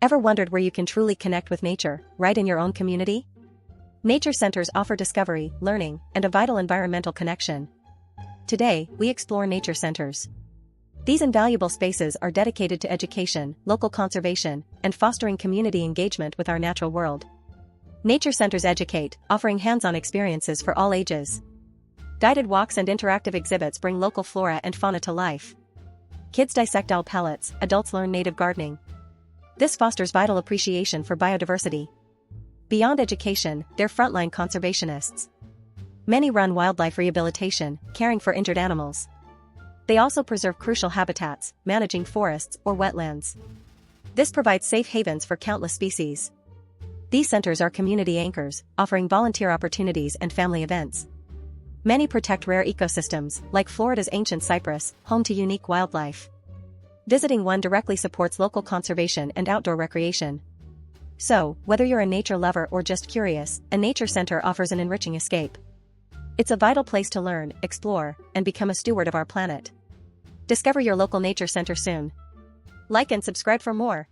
Ever wondered where you can truly connect with nature, right in your own community? Nature centers offer discovery, learning, and a vital environmental connection. Today, we explore nature centers. These invaluable spaces are dedicated to education, local conservation, and fostering community engagement with our natural world. Nature centers educate, offering hands-on experiences for all ages. Guided walks and interactive exhibits bring local flora and fauna to life. Kids dissect owl pellets, adults learn native gardening. This fosters vital appreciation for biodiversity. Beyond education, they're frontline conservationists. Many run wildlife rehabilitation, caring for injured animals. They also preserve crucial habitats, managing forests or wetlands. This provides safe havens for countless species. These centers are community anchors, offering volunteer opportunities and family events. Many protect rare ecosystems, like Florida's ancient cypress, home to unique wildlife. Visiting one directly supports local conservation and outdoor recreation. So, whether you're a nature lover or just curious, a nature center offers an enriching escape. It's a vital place to learn, explore, and become a steward of our planet. Discover your local nature center soon. Like and subscribe for more.